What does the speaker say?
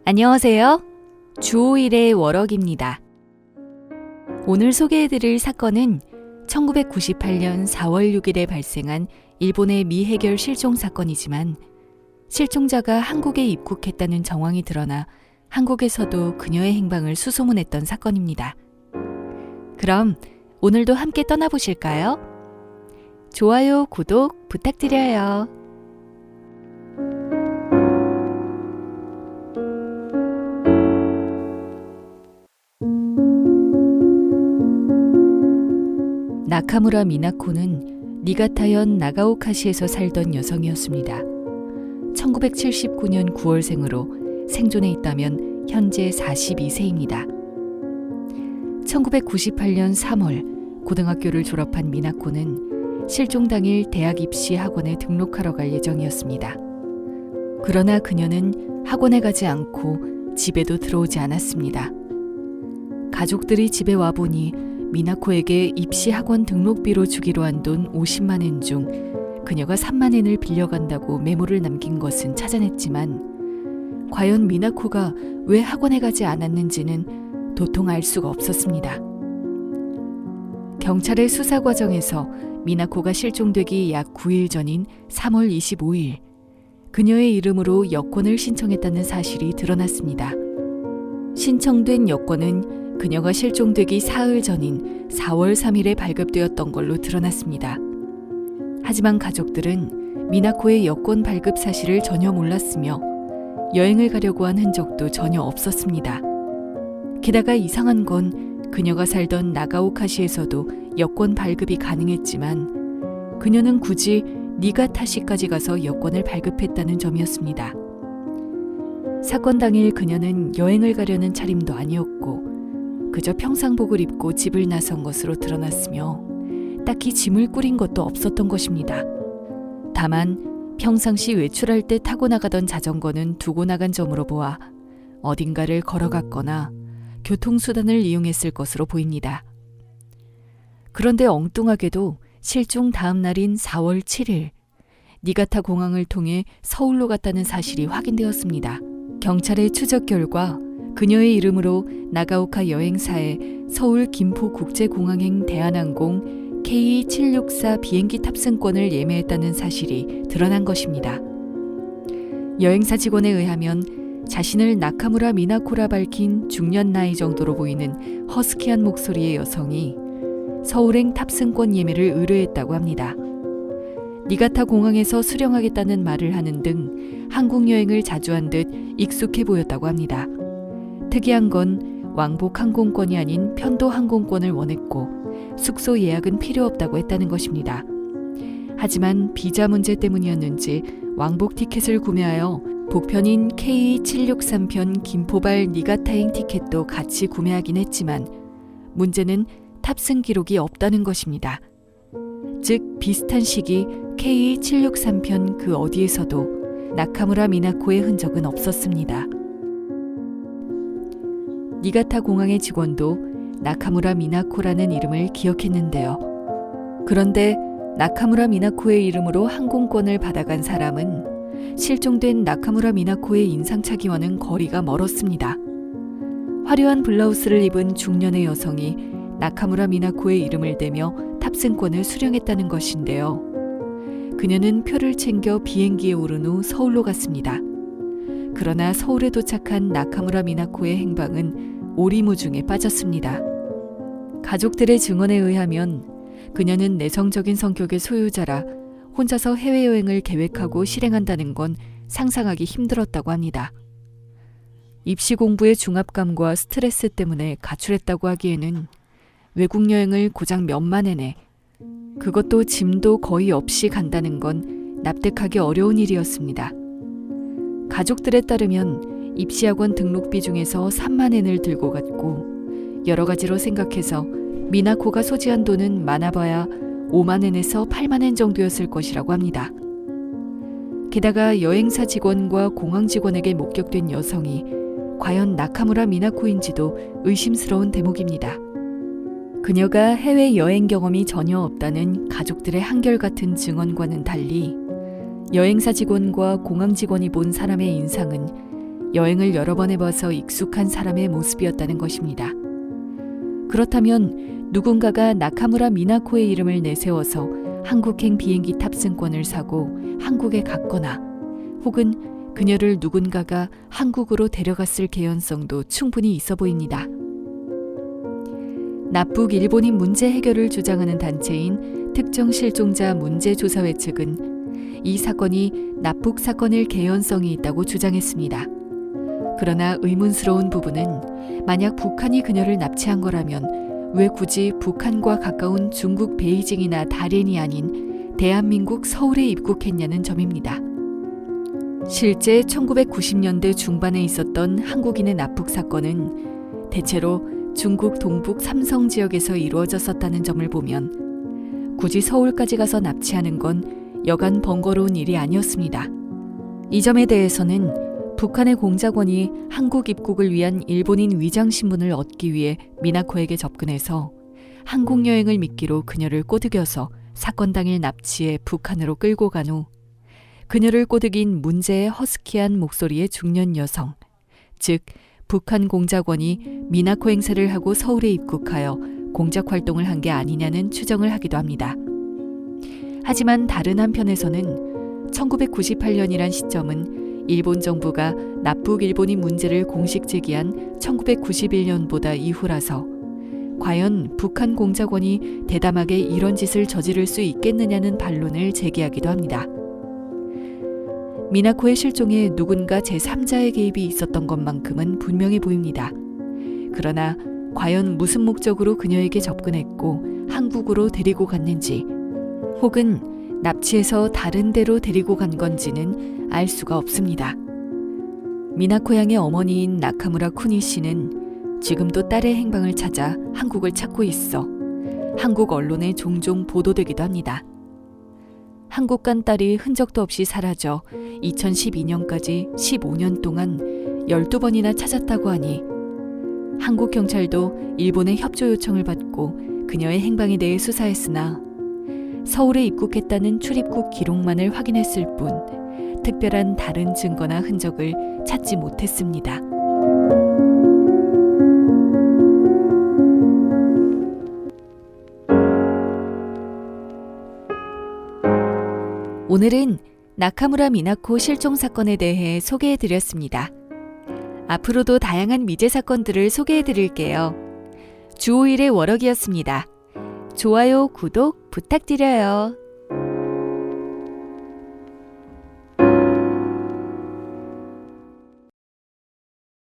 안녕하세요. 주 5일의 워럭입니다. 오늘 소개해드릴 사건은 1998년 4월 6일에 발생한 일본의 미해결 실종 사건이지만 실종자가 한국에 입국했다는 정황이 드러나 한국에서도 그녀의 행방을 수소문했던 사건입니다. 그럼 오늘도 함께 떠나보실까요? 좋아요, 구독 부탁드려요. 나카무라 미나코는 니가타현 나가오카시에서 살던 여성이었습니다. 1979년 9월생으로 생존해 있다면 현재 42세입니다. 1998년 3월 고등학교를 졸업한 미나코는 실종 당일 대학 입시 학원에 등록하러 갈 예정이었습니다. 그러나 그녀는 학원에 가지 않고 집에도 들어오지 않았습니다. 가족들이 집에 와보니 미나코에게 입시 학원 등록비로 주기로 한 돈 50만 엔 중 그녀가 3만 엔을 빌려간다고 메모를 남긴 것은 찾아냈지만 과연 미나코가 왜 학원에 가지 않았는지는 도통 알 수가 없었습니다. 경찰의 수사 과정에서 미나코가 실종되기 약 9일 전인 3월 25일 그녀의 이름으로 여권을 신청했다는 사실이 드러났습니다. 신청된 여권은 그녀가 실종되기 사흘 전인 4월 3일에 발급되었던 걸로 드러났습니다. 하지만 가족들은 미나코의 여권 발급 사실을 전혀 몰랐으며 여행을 가려고 한 흔적도 전혀 없었습니다. 게다가 이상한 건 그녀가 살던 나가오카시에서도 여권 발급이 가능했지만 그녀는 굳이 니가타시까지 가서 여권을 발급했다는 점이었습니다. 사건 당일 그녀는 여행을 가려는 차림도 아니었고 그저 평상복을 입고 집을 나선 것으로 드러났으며 딱히 짐을 꾸린 것도 없었던 것입니다. 다만 평상시 외출할 때 타고 나가던 자전거는 두고 나간 점으로 보아 어딘가를 걸어갔거나 교통수단을 이용했을 것으로 보입니다. 그런데 엉뚱하게도 실종 다음 날인 4월 7일 니가타 공항을 통해 서울로 갔다는 사실이 확인되었습니다. 경찰의 추적 결과 그녀의 이름으로 나가오카 여행사에 서울 김포국제공항행 대한항공 K764 비행기 탑승권을 예매했다는 사실이 드러난 것입니다. 여행사 직원에 의하면 자신을 나카무라 미나코라 밝힌 중년 나이 정도로 보이는 허스키한 목소리의 여성이 서울행 탑승권 예매를 의뢰했다고 합니다. 니가타 공항에서 수령하겠다는 말을 하는 등 한국 여행을 자주 한 듯 익숙해 보였다고 합니다. 특이한 건 왕복 항공권이 아닌 편도 항공권을 원했고 숙소 예약은 필요 없다고 했다는 것입니다. 하지만 비자 문제 때문이었는지 왕복 티켓을 구매하여 복편인 K763편 김포발 니가타행 티켓도 같이 구매하긴 했지만 문제는 탑승 기록이 없다는 것입니다. 즉 비슷한 시기 K763편 그 어디에서도 나카무라 미나코의 흔적은 없었습니다. 니가타 공항의 직원도 나카무라 미나코라는 이름을 기억했는데요. 그런데 나카무라 미나코의 이름으로 항공권을 받아간 사람은 실종된 나카무라 미나코의 인상착의와는 거리가 멀었습니다. 화려한 블라우스를 입은 중년의 여성이 나카무라 미나코의 이름을 대며 탑승권을 수령했다는 것인데요. 그녀는 표를 챙겨 비행기에 오른 후 서울로 갔습니다. 그러나 서울에 도착한 나카무라 미나코의 행방은 오리무중에 빠졌습니다. 가족들의 증언에 의하면 그녀는 내성적인 성격의 소유자라 혼자서 해외여행을 계획하고 실행한다는 건 상상하기 힘들었다고 합니다. 입시 공부의 중압감과 스트레스 때문에 가출했다고 하기에는 외국 여행을 고작 몇만 엔에 그것도 짐도 거의 없이 간다는 건 납득하기 어려운 일이었습니다. 가족들에 따르면 입시학원 등록비 중에서 3만 엔을 들고 갔고 여러 가지로 생각해서 미나코가 소지한 돈은 많아봐야 5만 엔에서 8만 엔 정도였을 것이라고 합니다. 게다가 여행사 직원과 공항 직원에게 목격된 여성이 과연 나카무라 미나코인지도 의심스러운 대목입니다. 그녀가 해외여행 경험이 전혀 없다는 가족들의 한결같은 증언과는 달리 여행사 직원과 공항 직원이 본 사람의 인상은 여행을 여러 번 해봐서 익숙한 사람의 모습이었다는 것입니다. 그렇다면 누군가가 나카무라 미나코의 이름을 내세워서 한국행 비행기 탑승권을 사고 한국에 갔거나 혹은 그녀를 누군가가 한국으로 데려갔을 개연성도 충분히 있어 보입니다. 납북 일본인 문제 해결을 주장하는 단체인 특정 실종자 문제조사회 측은 이 사건이 납북 사건일 개연성이 있다고 주장했습니다. 그러나 의문스러운 부분은 만약 북한이 그녀를 납치한 거라면 왜 굳이 북한과 가까운 중국 베이징이나 다롄이 아닌 대한민국 서울에 입국했냐는 점입니다. 실제 1990년대 중반에 있었던 한국인의 납북 사건은 대체로 중국 동북 삼성 지역에서 이루어졌었다는 점을 보면 굳이 서울까지 가서 납치하는 건 여간 번거로운 일이 아니었습니다. 이 점에 대해서는 북한의 공작원이 한국 입국을 위한 일본인 위장신문을 얻기 위해 미나코에게 접근해서 한국 여행을 미끼로 그녀를 꼬드겨서 사건 당일 납치해 북한으로 끌고 간 후 그녀를 꼬드긴 문제의 허스키한 목소리의 중년 여성, 즉 북한 공작원이 미나코 행세를 하고 서울에 입국하여 공작 활동을 한 게 아니냐는 추정을 하기도 합니다. 하지만 다른 한편에서는 1998년이란 시점은 일본 정부가 납북 일본인 문제를 공식 제기한 1991년보다 이후라서 과연 북한 공작원이 대담하게 이런 짓을 저지를 수 있겠느냐는 반론을 제기하기도 합니다. 미나코의 실종에 누군가 제3자의 개입이 있었던 것만큼은 분명해 보입니다. 그러나 과연 무슨 목적으로 그녀에게 접근했고 한국으로 데리고 갔는지 혹은 납치해서 다른 데로 데리고 간 건지는 알 수가 없습니다. 미나코 양의 어머니인 나카무라 쿠니 씨는 지금도 딸의 행방을 찾아 한국을 찾고 있어 한국 언론에 종종 보도되기도 합니다. 한국 간 딸이 흔적도 없이 사라져 2012년까지 15년 동안 12번이나 찾았다고 하니 한국 경찰도 일본의 협조 요청을 받고 그녀의 행방에 대해 수사했으나 서울에 입국했다는 출입국 기록만을 확인했을 뿐 특별한 다른 증거나 흔적을 찾지 못했습니다. 오늘은 나카무라 미나코 실종 사건에 대해 소개해드렸습니다. 앞으로도 다양한 미제 사건들을 소개해드릴게요. 주 5일의 워럭이었습니다. 좋아요, 구독 부탁드려요.